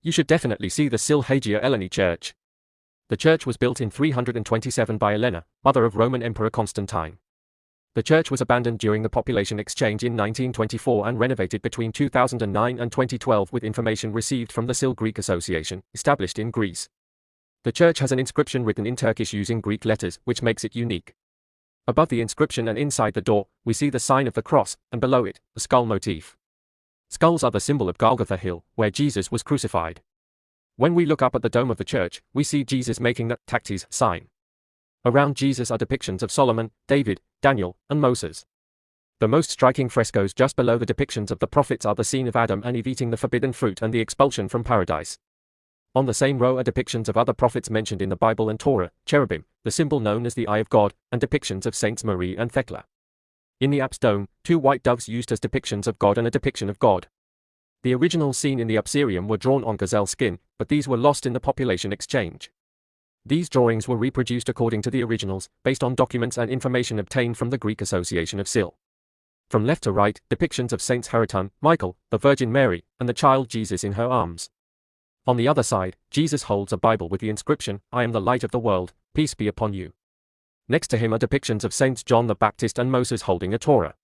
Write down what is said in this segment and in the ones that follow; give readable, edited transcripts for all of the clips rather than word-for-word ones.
You should definitely see the Sille Hagia Eleni Church. The church was built in 327 by Elena, mother of Roman Emperor Constantine. The church was abandoned during the population exchange in 1924 and renovated between 2009 and 2012 with information received from the Sille Greek Association, established in Greece. The church has an inscription written in Turkish using Greek letters, which makes it unique. Above the inscription and inside the door, we see the sign of the cross, and below it, a skull motif. Skulls are the symbol of Golgotha Hill, where Jesus was crucified. When we look up at the dome of the church, we see Jesus making the taktis sign. Around Jesus are depictions of Solomon, David, Daniel, and Moses. The most striking frescoes just below the depictions of the prophets are the scene of Adam and Eve eating the forbidden fruit and the expulsion from paradise. On the same row are depictions of other prophets mentioned in the Bible and Torah, cherubim, the symbol known as the Eye of God, and depictions of Saints Marie and Thecla. In the apse dome, 2 white doves used as depictions of God and a depiction of God. The original scene in the apserium were drawn on gazelle skin, but these were lost in the population exchange. These drawings were reproduced according to the originals, based on documents and information obtained from the Greek Association of Sille. From left to right, depictions of Saints Hariton, Michael, the Virgin Mary, and the child Jesus in her arms. On the other side, Jesus holds a Bible with the inscription, "I am the light of the world, peace be upon you." Next to him are depictions of Saints John the Baptist and Moses holding a Torah.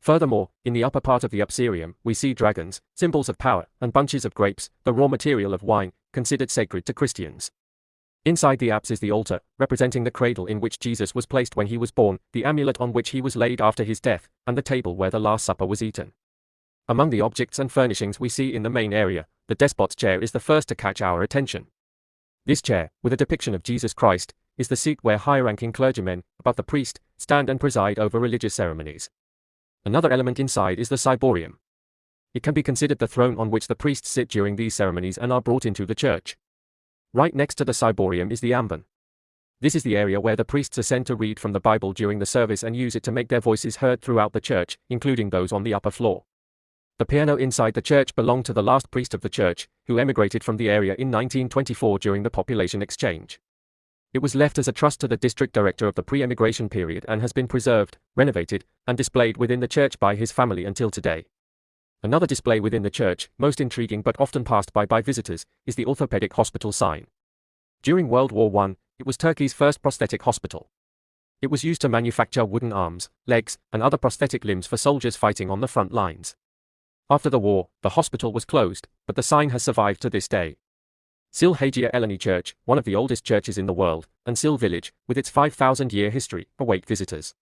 Furthermore, in the upper part of the apserium, we see dragons, symbols of power, and bunches of grapes, the raw material of wine, considered sacred to Christians. Inside the apse is the altar, representing the cradle in which Jesus was placed when he was born, the amulet on which he was laid after his death, and the table where the Last Supper was eaten. Among the objects and furnishings we see in the main area, the Despot's chair is the first to catch our attention. This chair, with a depiction of Jesus Christ, is the seat where high-ranking clergymen, above the priest, stand and preside over religious ceremonies. Another element inside is the ciborium. It can be considered the throne on which the priests sit during these ceremonies and are brought into the church. Right next to the ciborium is the ambon. This is the area where the priests ascend to read from the Bible during the service and use it to make their voices heard throughout the church, including those on the upper floor. The piano inside the church belonged to the last priest of the church, who emigrated from the area in 1924 during the population exchange. It was left as a trust to the district director of the pre-emigration period and has been preserved, renovated, and displayed within the church by his family until today. Another display within the church, most intriguing but often passed by visitors, is the Orthopedic Hospital sign. During World War I, it was Turkey's first prosthetic hospital. It was used to manufacture wooden arms, legs, and other prosthetic limbs for soldiers fighting on the front lines. After the war, the hospital was closed, but the sign has survived to this day. Sille Hagia Eleni Church, one of the oldest churches in the world, and Sille Village, with its 5,000-year history, await visitors.